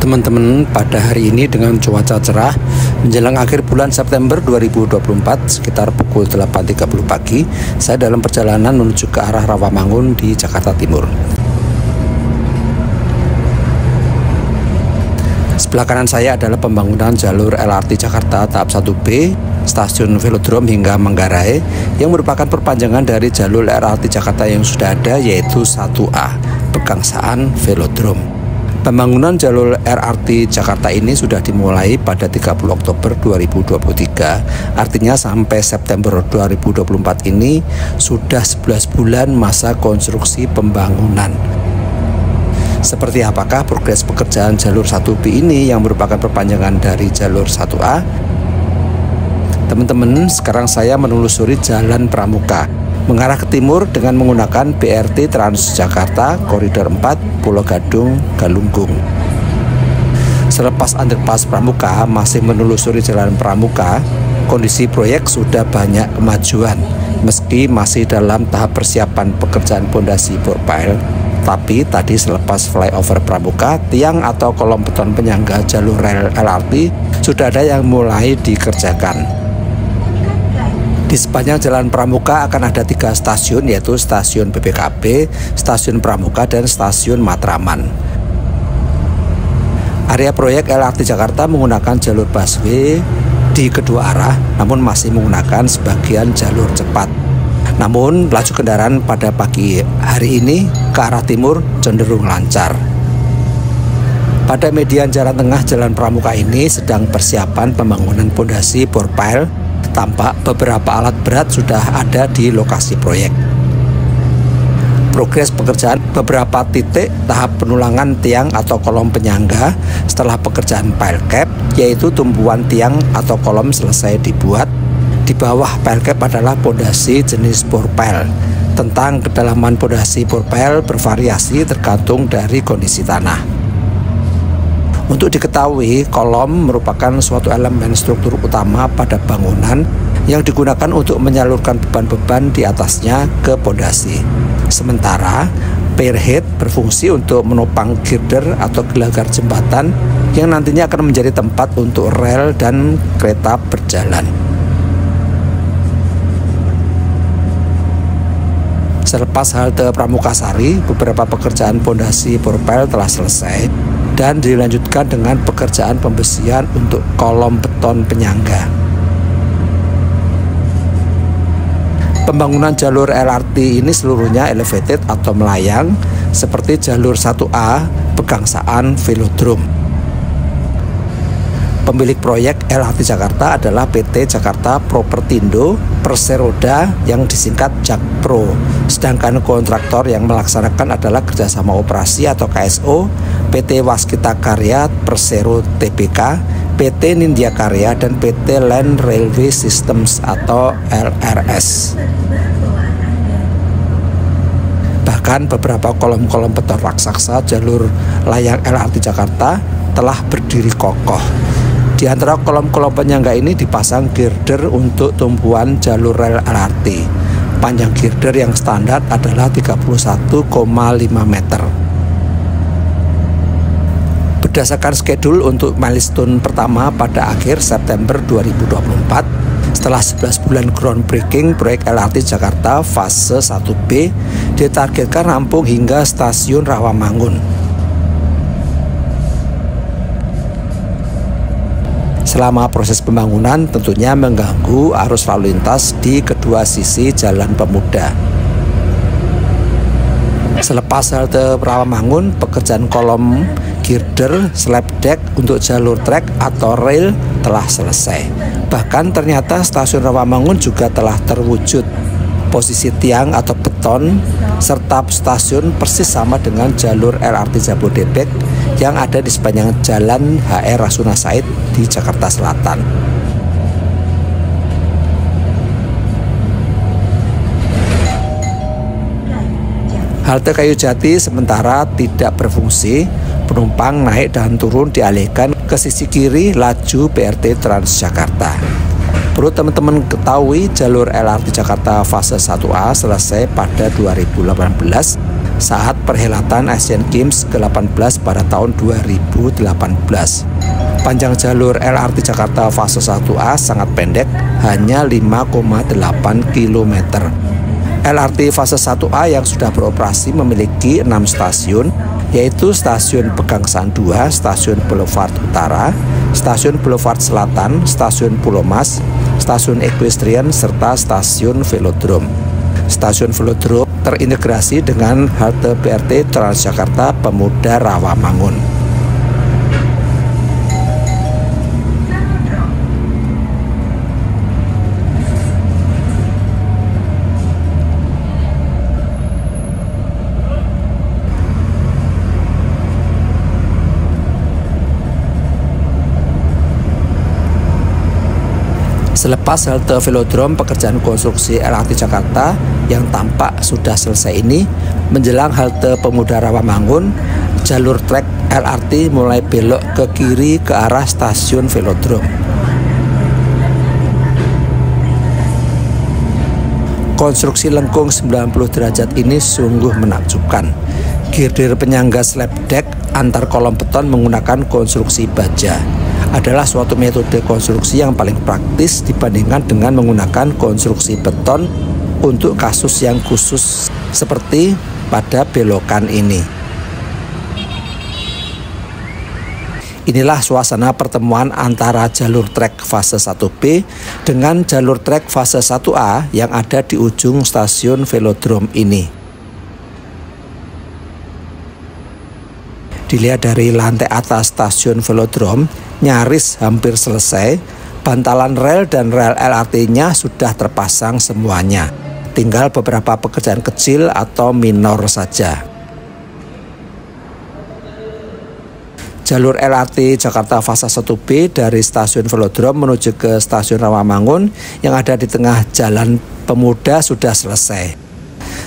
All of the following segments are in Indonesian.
Teman-teman, pada hari ini dengan cuaca cerah menjelang akhir bulan September 2024 sekitar pukul 8.30 pagi, saya dalam perjalanan menuju ke arah Rawamangun di Jakarta Timur. Sebelah kanan saya adalah pembangunan jalur LRT Jakarta tahap 1B, stasiun Velodrome hingga Manggarai, yang merupakan perpanjangan dari jalur LRT Jakarta yang sudah ada, yaitu 1A, Pegangsaan Velodrome. Pembangunan jalur LRT Jakarta ini sudah dimulai pada 30 Oktober 2023. Artinya sampai September 2024 ini sudah 11 bulan masa konstruksi pembangunan. Seperti apakah progres pekerjaan jalur 1B ini yang merupakan perpanjangan dari jalur 1A? Teman-teman, sekarang saya menelusuri Jalan Pramuka mengarah ke timur dengan menggunakan BRT Transjakarta Koridor 4 Pulau Gadung Galunggung. Selepas underpass Pramuka masih menelusuri Jalan Pramuka, kondisi proyek sudah banyak kemajuan. Meski masih dalam tahap persiapan pekerjaan pondasi bor-pile, tapi tadi selepas flyover Pramuka, tiang atau kolom beton penyangga jalur rel LRT sudah ada yang mulai dikerjakan. Di sepanjang Jalan Pramuka akan ada 3 stasiun, yaitu stasiun BPKB, stasiun Pramuka, dan stasiun Matraman. Area proyek LRT Jakarta menggunakan jalur busway di kedua arah, namun masih menggunakan sebagian jalur cepat. Namun laju kendaraan pada pagi hari ini ke arah timur cenderung lancar. Pada median jalan tengah Jalan Pramuka ini sedang persiapan pembangunan pondasi bor-pile. Tampak beberapa alat berat sudah ada di lokasi proyek. Progres pekerjaan beberapa titik tahap penulangan tiang atau kolom penyangga setelah pekerjaan pile cap, yaitu tumpuan tiang atau kolom selesai dibuat. Di bawah pile cap adalah pondasi jenis bor-pile. Tentang kedalaman pondasi bor-pile bervariasi tergantung dari kondisi tanah. Untuk diketahui, kolom merupakan suatu elemen struktur utama pada bangunan yang digunakan untuk menyalurkan beban-beban di atasnya ke pondasi. Sementara pierhead berfungsi untuk menopang girder atau gelagar jembatan yang nantinya akan menjadi tempat untuk rel dan kereta berjalan. Selepas halte Pramukasari, beberapa pekerjaan pondasi bor-pile telah selesai dan dilanjutkan dengan pekerjaan pembesian untuk kolom beton penyangga. Pembangunan jalur LRT ini seluruhnya elevated atau melayang seperti jalur 1A Pegangsaan Velodrome. Pemilik proyek LRT Jakarta adalah PT Jakarta Propertindo Perseroda yang disingkat Jakpro. Sedangkan kontraktor yang melaksanakan adalah Kerjasama Operasi atau KSO, PT Waskita Karya Persero Tbk, PT Nindya Karya, dan PT Land Railway Systems atau LRS. Bahkan beberapa kolom-kolom beton raksasa jalur layang LRT Jakarta telah berdiri kokoh. Di antara kolom-kolom penyangga ini dipasang girder untuk tumpuan jalur rel LRT. Panjang girder yang standar adalah 31,5 meter. Berdasarkan schedule untuk milestone pertama pada akhir September 2024, setelah 11 bulan groundbreaking, proyek LRT Jakarta fase 1B ditargetkan rampung hingga stasiun Rawamangun. Selama proses pembangunan tentunya mengganggu arus lalu lintas di kedua sisi Jalan Pemuda. Selepas halte Rawamangun, pekerjaan kolom girder slab deck untuk jalur trek atau rail telah selesai. Bahkan ternyata stasiun Rawamangun juga telah terwujud. Posisi tiang atau beton serta stasiun persis sama dengan jalur LRT Jabodebek yang ada di sepanjang Jalan HR Rasuna Said di Jakarta Selatan. Halte Kayujati sementara tidak berfungsi, penumpang naik dan turun dialihkan ke sisi kiri laju BRT Transjakarta. Perlu teman-teman ketahui, jalur LRT Jakarta fase 1A selesai pada 2018 saat perhelatan Asian Games ke-18 pada tahun 2018. Panjang jalur LRT Jakarta fase 1A sangat pendek, hanya 5,8 km. LRT fase 1A yang sudah beroperasi memiliki 6 stasiun, yaitu Stasiun Pegangsaan 2, Stasiun Boulevard Utara, Stasiun Boulevard Selatan, Stasiun Pulau Mas, Stasiun Equestrian, serta Stasiun Velodrome. Stasiun Velodrome terintegrasi dengan halte BRT Transjakarta Pemuda Rawamangun. Selepas halte Velodrome, pekerjaan konstruksi LRT Jakarta yang tampak sudah selesai ini, menjelang halte Pemuda Rawamangun, jalur trek LRT mulai belok ke kiri ke arah stasiun Velodrome. Konstruksi lengkung 90 derajat ini sungguh menakjubkan. Girder penyangga slab deck antar kolom beton menggunakan konstruksi baja adalah suatu metode konstruksi yang paling praktis dibandingkan dengan menggunakan konstruksi beton untuk kasus yang khusus seperti pada belokan ini. Inilah suasana pertemuan antara jalur trek fase 1B dengan jalur trek fase 1A yang ada di ujung stasiun Velodrome ini. Dilihat dari lantai atas stasiun Velodrome, nyaris hampir selesai. Bantalan rel dan rel LRT-nya sudah terpasang semuanya. Tinggal beberapa pekerjaan kecil atau minor saja. Jalur LRT Jakarta fase 1B dari stasiun Velodrome menuju ke stasiun Rawamangun yang ada di tengah Jalan Pemuda sudah selesai.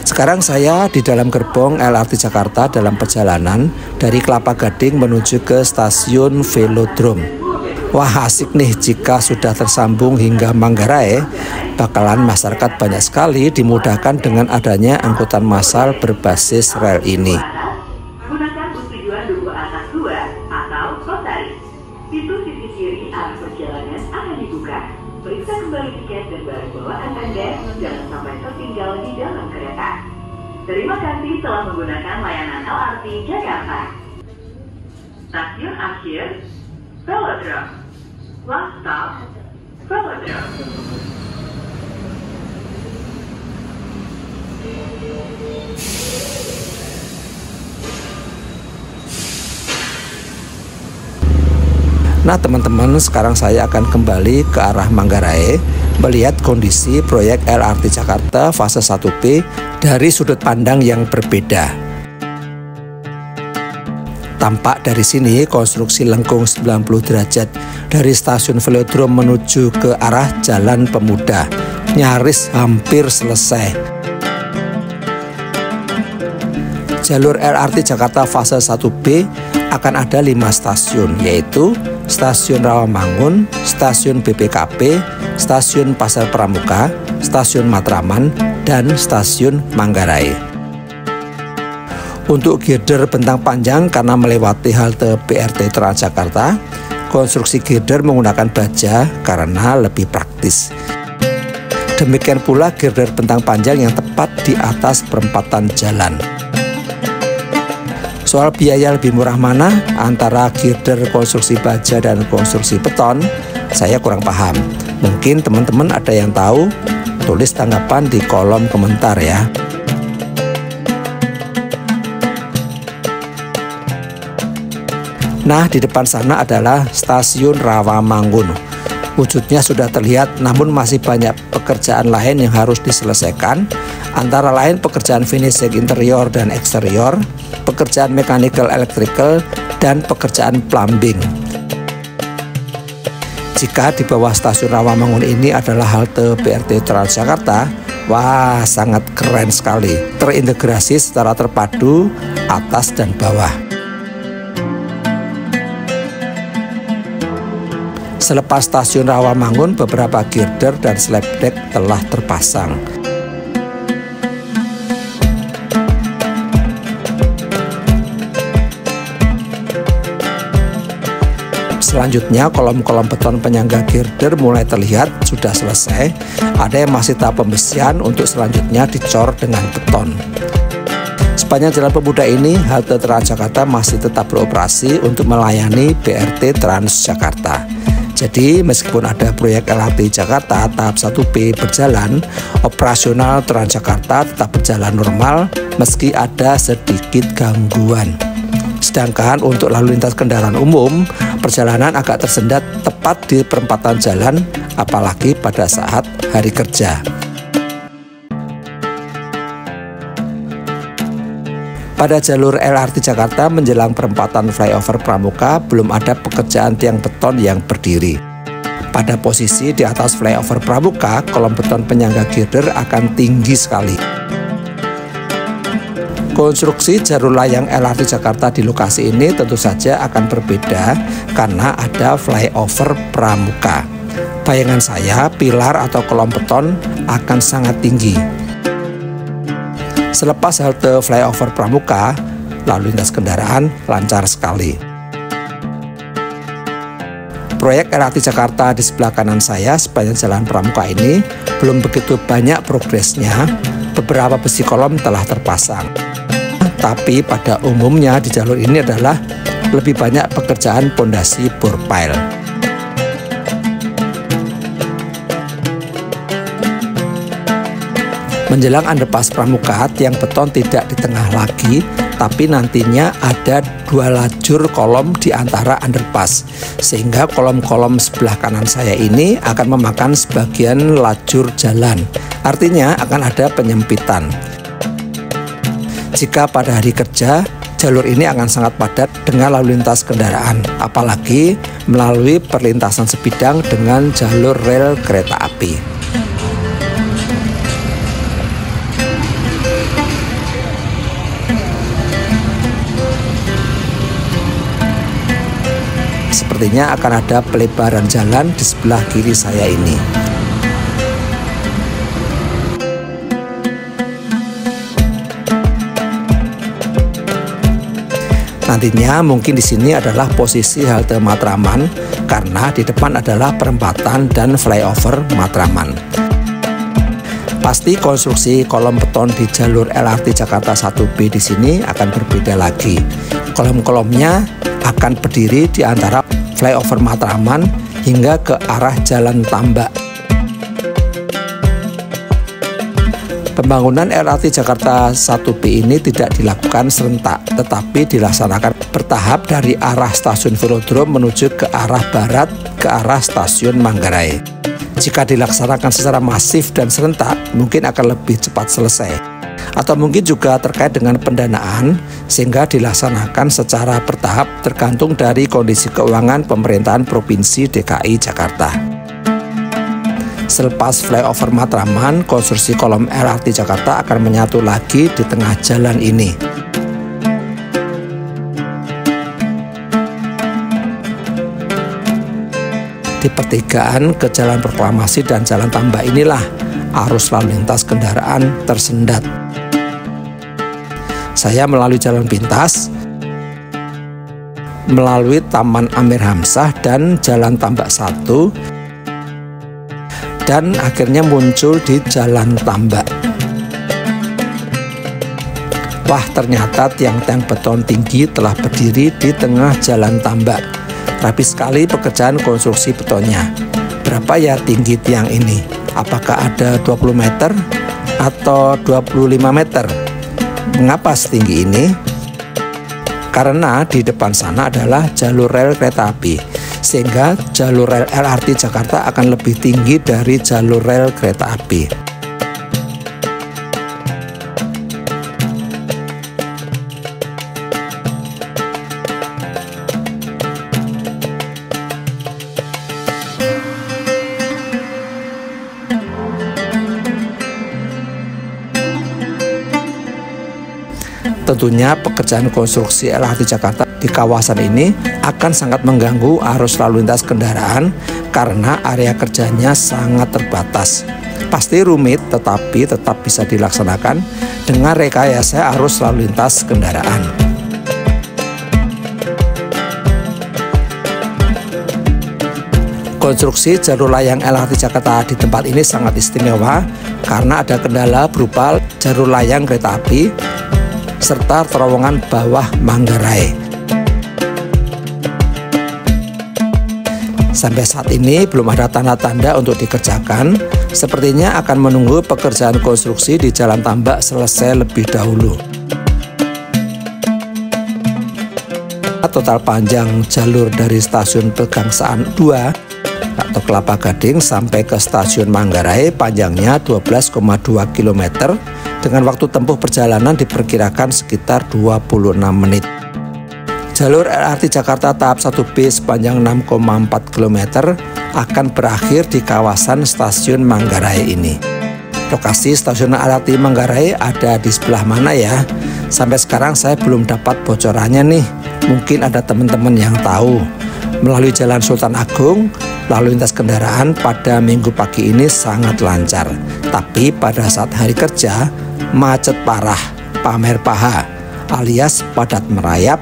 Sekarang saya di dalam gerbong LRT Jakarta dalam perjalanan dari Kelapa Gading menuju ke stasiun Velodrome. Wah, asik nih jika sudah tersambung hingga Manggarai. Bakalan masyarakat banyak sekali dimudahkan dengan adanya angkutan massal berbasis rel ini. Gunakan tujuan duku atas 2 atau Rotary. Pintu sisi kiri arah perjalanan akan dibuka. Periksa kembali tiket dan barang bawaan Anda, jangan sampai tertinggal di dalam kereta. Terima kasih telah menggunakan layanan LRT Jakarta. Stasiun akhir, Velodrome. Last stop, Velodrome. Nah teman-teman, sekarang saya akan kembali ke arah Manggarai melihat kondisi proyek LRT Jakarta fase 1B dari sudut pandang yang berbeda. Tampak dari sini konstruksi lengkung 90 derajat dari stasiun Velodrome menuju ke arah Jalan Pemuda nyaris hampir selesai. Jalur LRT Jakarta fase 1B akan ada 5 stasiun, yaitu Stasiun Rawamangun, Stasiun BPKP, Stasiun Pasar Pramuka, Stasiun Matraman, dan Stasiun Manggarai. Untuk girder bentang panjang karena melewati halte BRT Transjakarta, konstruksi girder menggunakan baja karena lebih praktis. Demikian pula girder bentang panjang yang tepat di atas perempatan jalan. Soal biaya lebih murah mana antara girder konstruksi baja dan konstruksi beton, saya kurang paham. Mungkin teman-teman ada yang tahu, tulis tanggapan di kolom komentar ya. Nah, di depan sana adalah Stasiun Rawamangun. Wujudnya sudah terlihat, namun masih banyak pekerjaan lain yang harus diselesaikan, antara lain pekerjaan finishing interior dan eksterior, pekerjaan mechanical electrical, dan pekerjaan plumbing. Jika di bawah stasiun Rawamangun ini adalah halte BRT Transjakarta, wah sangat keren sekali, terintegrasi secara terpadu atas dan bawah. Selepas stasiun Rawamangun, beberapa girder dan slab deck telah terpasang. Selanjutnya kolom-kolom beton penyangga girder mulai terlihat sudah selesai. Ada yang masih tahap pembesian untuk selanjutnya dicor dengan beton. Sepanjang Jalan Pemuda ini, halte Transjakarta masih tetap beroperasi untuk melayani BRT Transjakarta. Jadi meskipun ada proyek LRT Jakarta tahap 1B berjalan, operasional Transjakarta tetap berjalan normal meski ada sedikit gangguan. Sedangkan untuk lalu lintas kendaraan umum, perjalanan agak tersendat tepat di perempatan jalan, apalagi pada saat hari kerja. Pada jalur LRT Jakarta menjelang perempatan flyover Pramuka belum ada pekerjaan tiang beton yang berdiri. Pada posisi di atas flyover Pramuka, kolom beton penyangga girder akan tinggi sekali. Konstruksi jalur layang LRT Jakarta di lokasi ini tentu saja akan berbeda karena ada flyover Pramuka. Bayangan saya, pilar atau kolom beton akan sangat tinggi. Selepas halte flyover Pramuka, lalu lintas kendaraan lancar sekali. Proyek LRT Jakarta di sebelah kanan saya sepanjang Jalan Pramuka ini belum begitu banyak progresnya. Beberapa besi kolom telah terpasang. Tapi pada umumnya di jalur ini adalah lebih banyak pekerjaan pondasi bor pile. Menjelang underpass Pramuka, tiang beton tidak di tengah lagi, tapi nantinya ada 2 lajur kolom di antara underpass, sehingga kolom-kolom sebelah kanan saya ini akan memakan sebagian lajur jalan. Artinya akan ada penyempitan. Jika pada hari kerja, jalur ini akan sangat padat dengan lalu lintas kendaraan, apalagi melalui perlintasan sebidang dengan jalur rel kereta api. Sepertinya akan ada pelebaran jalan di sebelah kiri saya ini. Nantinya mungkin di sini adalah posisi halte Matraman karena di depan adalah perempatan dan flyover Matraman. Pasti konstruksi kolom beton di jalur LRT Jakarta 1B di sini akan berbeda lagi. Kolom-kolomnya akan berdiri di antara flyover Matraman hingga ke arah Jalan Tambak. Pembangunan LRT Jakarta 1B ini tidak dilakukan serentak, tetapi dilaksanakan bertahap dari arah stasiun Velodrome menuju ke arah barat ke arah stasiun Manggarai. Jika dilaksanakan secara masif dan serentak, mungkin akan lebih cepat selesai. Atau mungkin juga terkait dengan pendanaan, sehingga dilaksanakan secara bertahap tergantung dari kondisi keuangan pemerintahan Provinsi DKI Jakarta. Selepas flyover Matraman, konstruksi kolom LRT Jakarta akan menyatu lagi di tengah jalan ini. Di pertigaan ke Jalan Proklamasi dan Jalan Tambak inilah arus lalu lintas kendaraan tersendat. Saya melalui jalan pintas, melalui Taman Amir Hamzah dan Jalan Tambak 1, dan akhirnya muncul di Jalan Tambak. Wah, ternyata tiang-tiang beton tinggi telah berdiri di tengah Jalan Tambak. Rapi sekali pekerjaan konstruksi betonnya. Berapa ya tinggi tiang ini? Apakah ada 20 meter atau 25 meter? Mengapa setinggi ini? Karena di depan sana adalah jalur rel kereta api, sehingga jalur rel LRT Jakarta akan lebih tinggi dari jalur rel kereta api. Tentunya pekerjaan konstruksi LRT Jakarta di kawasan ini akan sangat mengganggu arus lalu lintas kendaraan karena area kerjanya sangat terbatas. Pasti rumit, tetapi tetap bisa dilaksanakan dengan rekayasa arus lalu lintas kendaraan. Konstruksi jalur layang LRT Jakarta di tempat ini sangat istimewa karena ada kendala berupa jalur layang kereta api serta terowongan bawah Manggarai. Sampai saat ini belum ada tanda-tanda untuk dikerjakan, sepertinya akan menunggu pekerjaan konstruksi di Jalan Tambak selesai lebih dahulu. Total panjang jalur dari stasiun Pegangsaan 2 atau Kelapa Gading sampai ke stasiun Manggarai panjangnya 12,2 km dengan waktu tempuh perjalanan diperkirakan sekitar 26 menit. Jalur LRT Jakarta tahap 1B sepanjang 6,4 km akan berakhir di kawasan stasiun Manggarai ini. Lokasi stasiun LRT Manggarai ada di sebelah mana ya? Sampai sekarang saya belum dapat bocorannya nih. Mungkin ada teman-teman yang tahu. Melalui Jalan Sultan Agung, lalu lintas kendaraan pada minggu pagi ini sangat lancar. Tapi pada saat hari kerja, macet parah, pamer paha, alias padat merayap,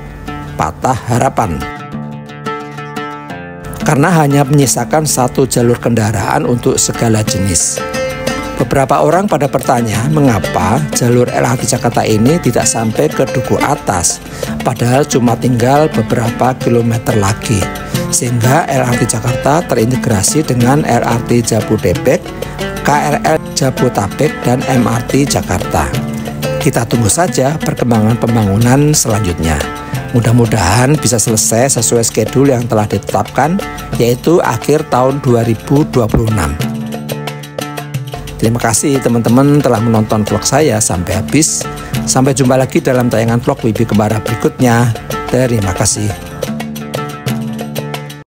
patah harapan. Karena hanya menyisakan satu jalur kendaraan untuk segala jenis. Beberapa orang pada bertanya mengapa jalur LRT Jakarta ini tidak sampai ke Duku Atas, padahal cuma tinggal beberapa kilometer lagi, sehingga LRT Jakarta terintegrasi dengan LRT Jabodebek, KRL Jabotabek, dan MRT Jakarta. Kita tunggu saja perkembangan pembangunan selanjutnya. Mudah-mudahan bisa selesai sesuai schedule yang telah ditetapkan, yaitu akhir tahun 2026. Terima kasih teman-teman telah menonton vlog saya sampai habis. Sampai jumpa lagi dalam tayangan vlog Wibi Kembara berikutnya. Terima kasih.